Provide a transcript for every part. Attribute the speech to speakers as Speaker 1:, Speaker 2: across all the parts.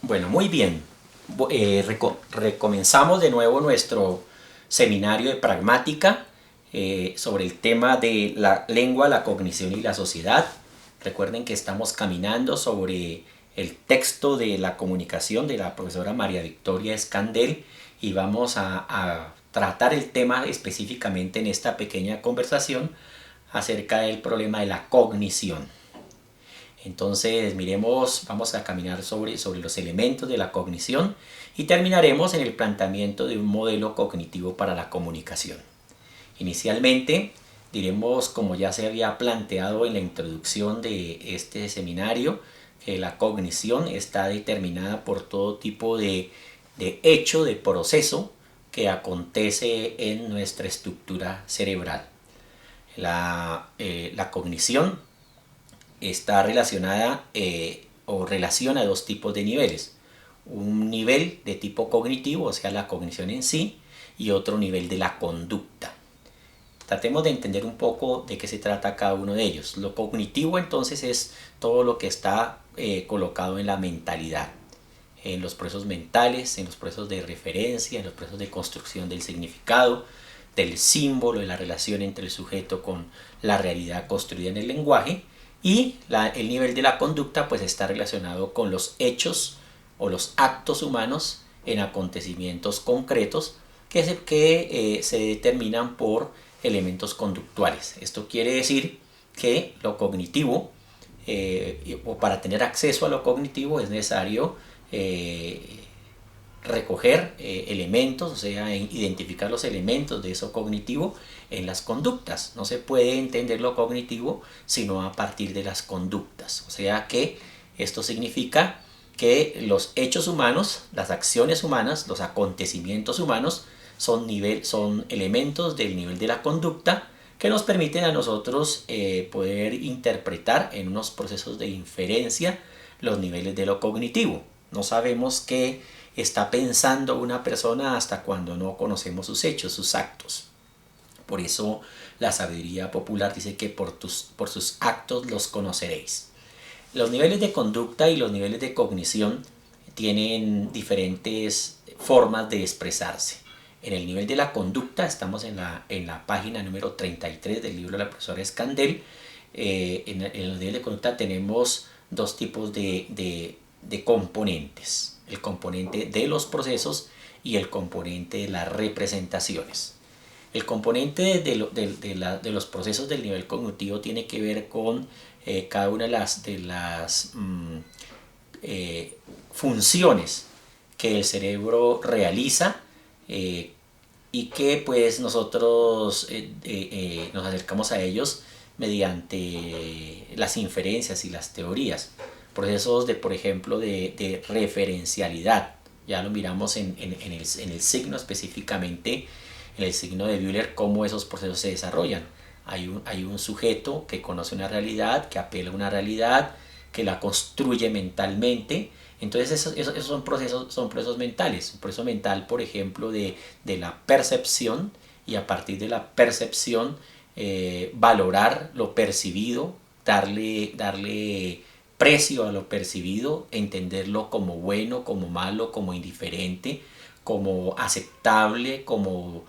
Speaker 1: Bueno, muy bien. Recomenzamos de nuevo nuestro seminario de pragmática sobre el tema de la lengua, la cognición y la sociedad. Recuerden que estamos caminando sobre el texto de la comunicación de la profesora María Victoria Escandel y vamos a tratar el tema específicamente en esta pequeña conversación acerca del problema de la cognición. Entonces, miremos, vamos a caminar sobre los elementos de la cognición y terminaremos en el planteamiento de un modelo cognitivo para la comunicación. Inicialmente, diremos, como ya se había planteado en la introducción de este seminario, que la cognición está determinada por todo tipo de hecho, de proceso que acontece en nuestra estructura cerebral. La cognición está relacionada o relaciona dos tipos de niveles. Un nivel de tipo cognitivo, o sea, la cognición en sí, y otro nivel de la conducta. Tratemos de entender un poco de qué se trata cada uno de ellos. Lo cognitivo entonces es todo lo que está colocado en la mentalidad, en los procesos mentales, en los procesos de referencia, en los procesos de construcción del significado, del símbolo, de la relación entre el sujeto con la realidad construida en el lenguaje. Y el nivel de la conducta pues está relacionado con los hechos o los actos humanos en acontecimientos concretos que se determinan por elementos conductuales. Esto quiere decir que lo cognitivo, o para tener acceso a lo cognitivo, es necesario recoger elementos, o sea, identificar los elementos de eso cognitivo en las conductas. No se puede entender lo cognitivo sino a partir de las conductas. O sea que esto significa que los hechos humanos, las acciones humanas, los acontecimientos humanos son elementos del nivel de la conducta que nos permiten a nosotros poder interpretar en unos procesos de inferencia los niveles de lo cognitivo. No sabemos qué está pensando una persona hasta cuando no conocemos sus hechos, sus actos. Por eso la sabiduría popular dice que por sus actos los conoceréis. Los niveles de conducta y los niveles de cognición tienen diferentes formas de expresarse. En el nivel de la conducta, estamos en la página número 33 del libro de la profesora Escandel. En el nivel de conducta tenemos dos tipos de componentes: el componente de los procesos y el componente de las representaciones. El componente de los procesos del nivel cognitivo tiene que ver con cada una de las funciones que el cerebro realiza y que pues nosotros nos acercamos a ellos mediante las inferencias y las teorías. Procesos por ejemplo, de referencialidad. Ya lo miramos en el signo específicamente, en el signo de Bühler, cómo esos procesos se desarrollan. Hay un sujeto que conoce una realidad, que apela a una realidad, que la construye mentalmente. Entonces esos son procesos mentales. Un proceso mental, por ejemplo, de la percepción, y a partir de la percepción valorar lo percibido, darle precio a lo percibido, entenderlo como bueno, como malo, como indiferente, como aceptable, como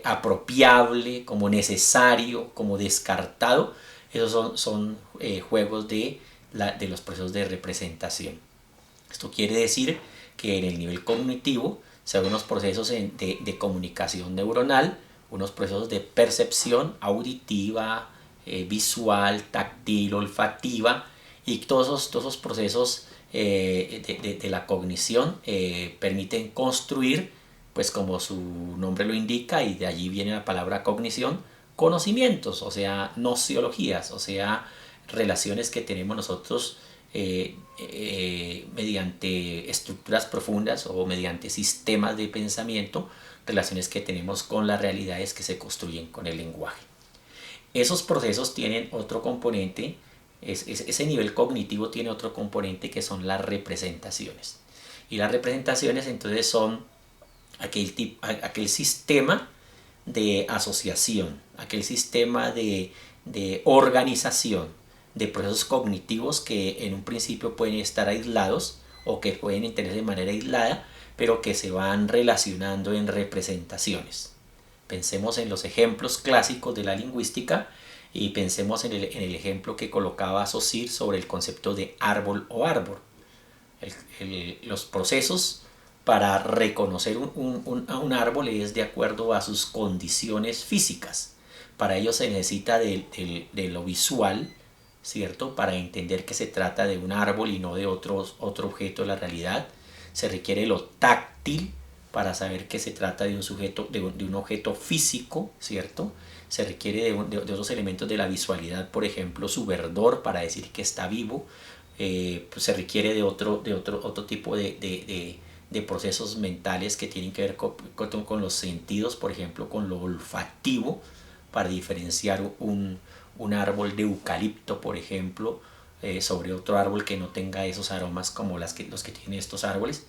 Speaker 1: apropiable, como necesario, como descartado. Esos son juegos de los procesos de representación. Esto quiere decir que en el nivel cognitivo se dan unos procesos de comunicación neuronal, unos procesos de percepción auditiva, visual, táctil, olfativa, y todos esos procesos de la cognición permiten construir, pues como su nombre lo indica, y de allí viene la palabra cognición, conocimientos, o sea, nociologías, o sea, relaciones que tenemos nosotros mediante estructuras profundas o mediante sistemas de pensamiento, relaciones que tenemos con las realidades que se construyen con el lenguaje. Esos procesos tienen otro componente, ese nivel cognitivo tiene otro componente, que son las representaciones. Y las representaciones entonces son aquel sistema de asociación, aquel sistema de organización de procesos cognitivos que en un principio pueden estar aislados o que pueden entenderse de manera aislada, pero que se van relacionando en representaciones. Pensemos en los ejemplos clásicos de la lingüística y pensemos en el ejemplo que colocaba Saussure sobre el concepto de árbol o árbol. Los procesos para reconocer un árbol es de acuerdo a sus condiciones físicas. Para ello se necesita de lo visual, ¿cierto? Para entender que se trata de un árbol y no de otro objeto de la realidad. Se requiere lo táctil para saber que se trata de un sujeto, de un objeto físico, ¿cierto? Se requiere de otros elementos de la visualidad, por ejemplo, su verdor para decir que está vivo. Pues se requiere de otro tipo de procesos mentales que tienen que ver con los sentidos, por ejemplo, con lo olfativo, para diferenciar un árbol de eucalipto, por ejemplo, sobre otro árbol que no tenga esos aromas como los que tienen estos árboles.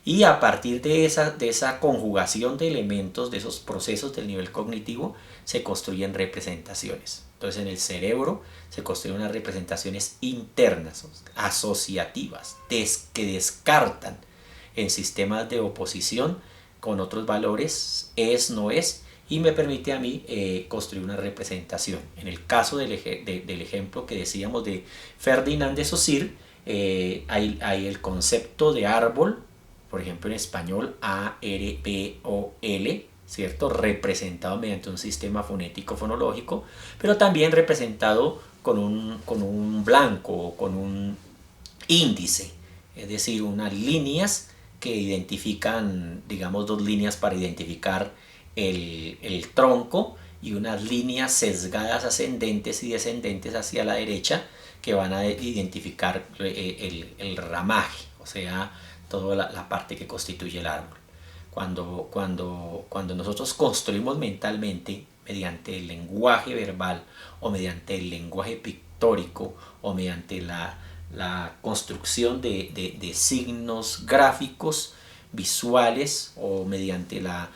Speaker 1: Y a partir de esa conjugación de elementos, de esos procesos del nivel cognitivo, se construyen representaciones. Entonces en el cerebro se construyen unas representaciones internas, asociativas, que descartan en sistemas de oposición con otros valores, es, no es, y me permite a mí construir una representación. En el caso del ejemplo que decíamos de Ferdinand de Saussure, hay el concepto de árbol, por ejemplo en español A-R-B-O-L, ¿cierto? Representado mediante un sistema fonético fonológico, pero también representado con un blanco, con un índice, es decir, unas líneas que identifican, digamos, dos líneas para identificar el tronco y unas líneas sesgadas ascendentes y descendentes hacia la derecha que van a identificar el ramaje, o sea, toda la parte que constituye el árbol. Cuando nosotros construimos mentalmente mediante el lenguaje verbal o mediante el lenguaje pictórico o mediante la construcción de signos gráficos visuales o mediante la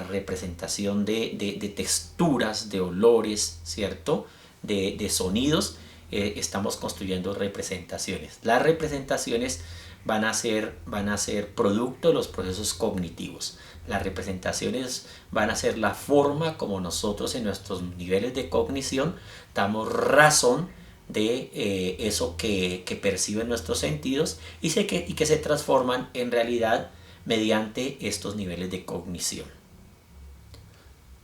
Speaker 1: representación de texturas, de olores, ¿cierto? De sonidos, estamos construyendo representaciones. Las representaciones van a ser producto de los procesos cognitivos. Las representaciones van a ser la forma como nosotros en nuestros niveles de cognición damos razón de eso que perciben nuestros sentidos y que se transforman en realidad mediante estos niveles de cognición.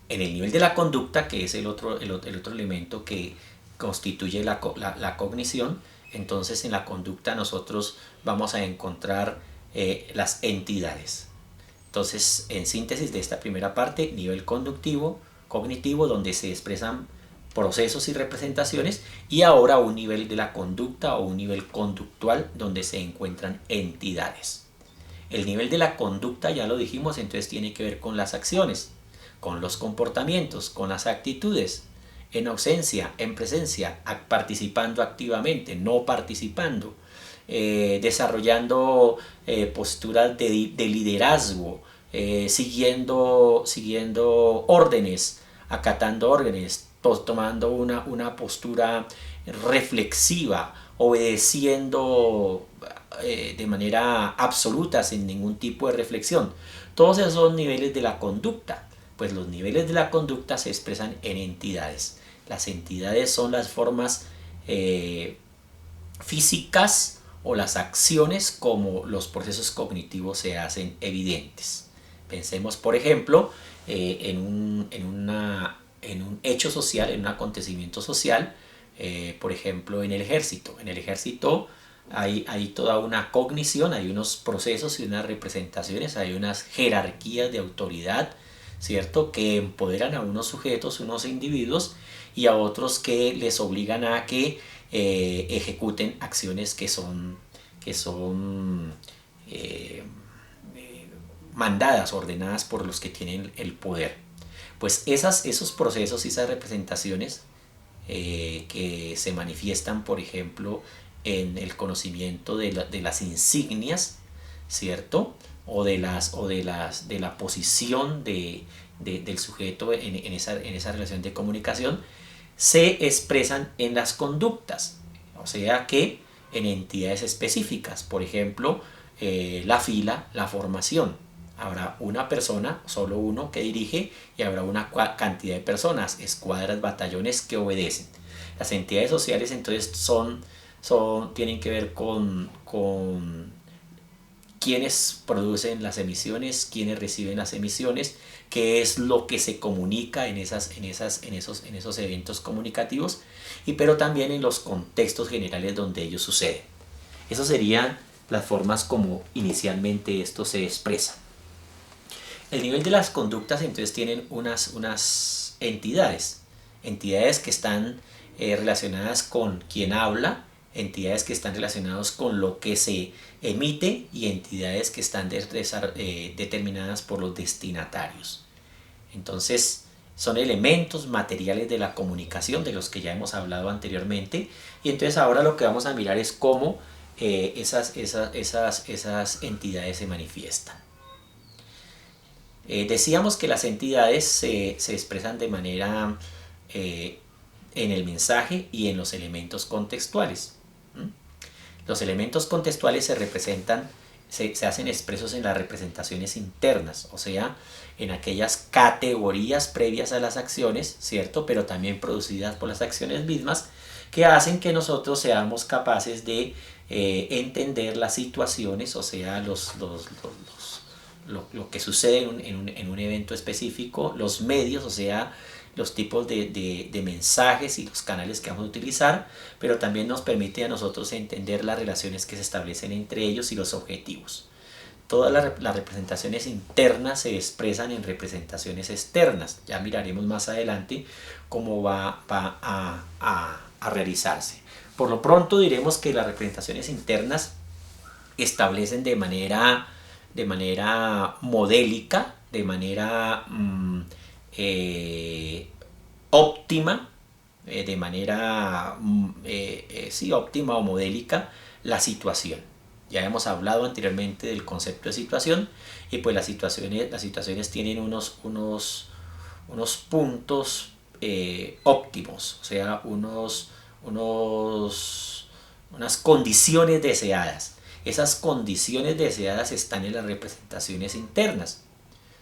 Speaker 1: En el nivel de la conducta, que es el otro elemento que constituye la cognición, entonces en la conducta nosotros vamos a encontrar las entidades. Entonces, en síntesis de esta primera parte, nivel cognitivo, donde se expresan procesos y representaciones, y ahora un nivel de la conducta o un nivel conductual donde se encuentran entidades. El nivel de la conducta, ya lo dijimos, entonces tiene que ver con las acciones, con los comportamientos, con las actitudes, en ausencia, en presencia, participando activamente, no participando, desarrollando posturas de liderazgo, siguiendo órdenes, acatando órdenes, tomando una postura reflexiva, obedeciendo de manera absoluta, sin ningún tipo de reflexión. Todos esos son niveles de la conducta. Pues los niveles de la conducta se expresan en entidades. Las entidades son las formas físicas o las acciones como los procesos cognitivos se hacen evidentes. Pensemos, por ejemplo, en un hecho social, en un acontecimiento social, por ejemplo, en el ejército. En el ejército hay toda una cognición, hay unos procesos y unas representaciones, hay unas jerarquías de autoridad, ¿cierto? Que empoderan a unos sujetos, unos individuos, y a otros que les obligan a que ejecuten acciones que son mandadas, ordenadas por los que tienen el poder. Pues esos procesos y esas representaciones que se manifiestan, por ejemplo, en el conocimiento de las insignias, ¿cierto? O de la posición del sujeto en esa relación de comunicación, se expresan en las conductas. O sea que en entidades específicas. Por ejemplo, la fila, la formación. Habrá una persona, solo uno, que dirige y habrá una cantidad de personas, escuadras, batallones que obedecen. Las entidades sociales entonces tienen que ver con quiénes producen las emisiones, quiénes reciben las emisiones, qué es lo que se comunica en esos eventos comunicativos, pero también en los contextos generales donde ellos suceden. Esas serían las formas como inicialmente esto se expresa. El nivel de las conductas entonces tienen unas entidades que están relacionadas con quien habla, entidades que están relacionadas con lo que se emite y entidades que están determinadas por los destinatarios. Entonces son elementos materiales de la comunicación de los que ya hemos hablado anteriormente, y entonces ahora lo que vamos a mirar es cómo esas entidades se manifiestan. Decíamos que las entidades se expresan de manera en el mensaje y en los elementos contextuales. Los elementos contextuales se hacen expresos en las representaciones internas, o sea, en aquellas categorías previas a las acciones, ¿cierto? Pero también producidas por las acciones mismas, que hacen que nosotros seamos capaces de entender las situaciones, o sea, lo que sucede en un evento específico, los medios, o sea, los tipos de mensajes y los canales que vamos a utilizar, pero también nos permite a nosotros entender las relaciones que se establecen entre ellos y los objetivos. Todas las representaciones internas se expresan en representaciones externas. Ya miraremos más adelante cómo va a realizarse. Por lo pronto diremos que las representaciones internas establecen de manera modélica, de manera óptima, de manera óptima o modélica, la situación. Ya hemos hablado anteriormente del concepto de situación, y pues las situaciones tienen unos puntos óptimos, o sea, unas condiciones deseadas. Esas condiciones deseadas están en las representaciones internas.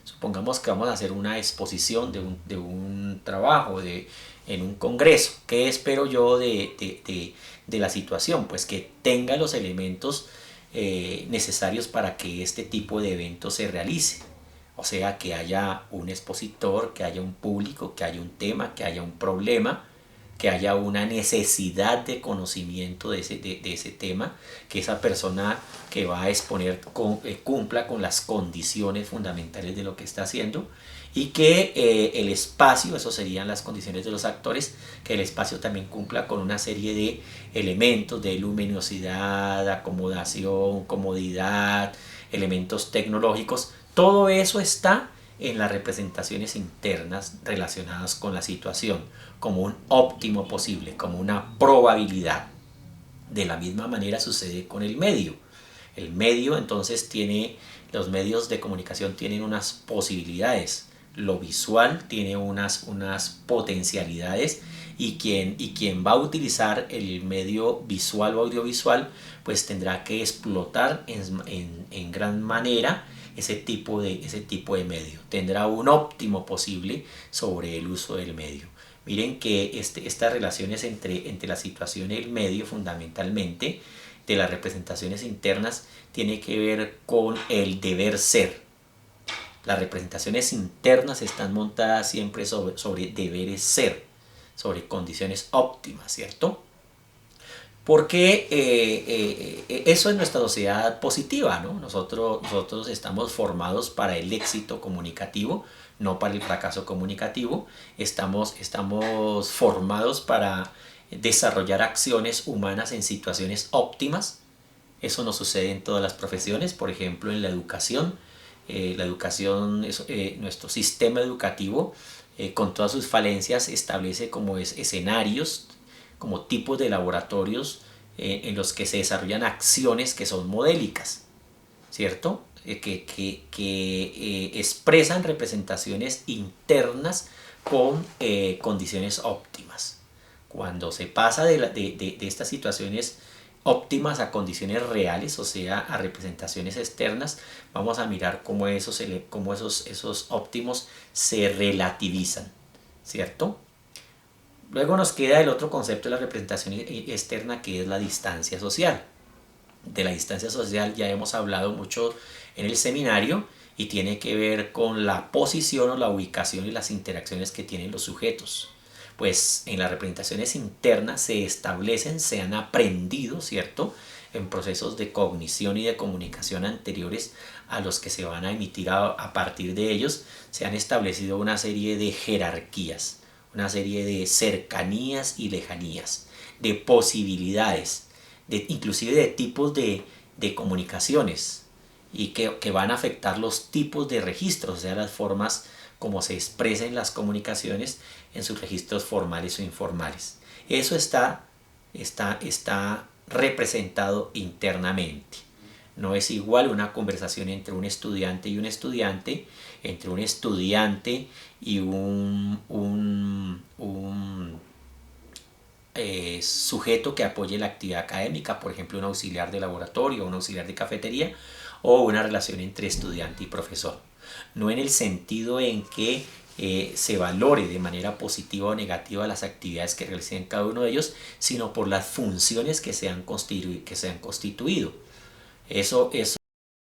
Speaker 1: Supongamos que vamos a hacer una exposición de un trabajo, en un congreso. ¿Qué espero yo de la situación? Pues que tenga los elementos necesarios para que este tipo de evento se realice. O sea, que haya un expositor, que haya un público, que haya un tema, que haya un problema, que haya una necesidad de conocimiento de ese tema, que esa persona que va a exponer cumpla con las condiciones fundamentales de lo que está haciendo, y que el espacio, eso serían las condiciones de los actores, que el espacio también cumpla con una serie de elementos de luminosidad, acomodación, comodidad, elementos tecnológicos. Todo eso está en las representaciones internas relacionadas con la situación, como un óptimo posible, como una probabilidad. De la misma manera sucede con el medio. El medio entonces los medios de comunicación tienen unas posibilidades, lo visual tiene unas potencialidades, y quien va a utilizar el medio visual o audiovisual pues tendrá que explotar en gran manera ese tipo de medio. Tendrá un óptimo posible sobre el uso del medio. Miren que estas relaciones entre la situación y el medio, fundamentalmente de las representaciones internas, tiene que ver con el deber ser. Las representaciones internas están montadas siempre sobre deberes ser, sobre condiciones óptimas, ¿cierto? Porque eso es nuestra sociedad positiva, ¿no? Nosotros estamos formados para el éxito comunicativo, no para el fracaso comunicativo. Estamos formados para desarrollar acciones humanas en situaciones óptimas. Eso no sucede en todas las profesiones. Por ejemplo, en la educación. Nuestro sistema educativo, con todas sus falencias, establece como escenarios, como tipos de laboratorios en los que se desarrollan acciones que son modélicas, ¿cierto? Que expresan representaciones internas con condiciones óptimas. Cuando se pasa de estas situaciones óptimas a condiciones reales, o sea, a representaciones externas, vamos a mirar cómo esos óptimos se relativizan, ¿cierto? Luego nos queda el otro concepto de la representación externa, que es la distancia social. De la distancia social ya hemos hablado mucho en el seminario y tiene que ver con la posición o la ubicación y las interacciones que tienen los sujetos. Pues en las representaciones internas se establecen, se han aprendido, ¿cierto? En procesos de cognición y de comunicación anteriores a los que se van a emitir a partir de ellos, se han establecido una serie de jerarquías, una serie de cercanías y lejanías, de posibilidades, inclusive de tipos de comunicaciones y que van a afectar los tipos de registros, o sea, las formas como se expresan las comunicaciones en sus registros formales o informales. Eso está representado internamente. No es igual una conversación entre un estudiante y un estudiante, entre un estudiante y un sujeto que apoye la actividad académica, por ejemplo un auxiliar de laboratorio, un auxiliar de cafetería, o una relación entre estudiante y profesor. No en el sentido en que se valore de manera positiva o negativa las actividades que realicen cada uno de ellos, sino por las funciones que se han constituido. Eso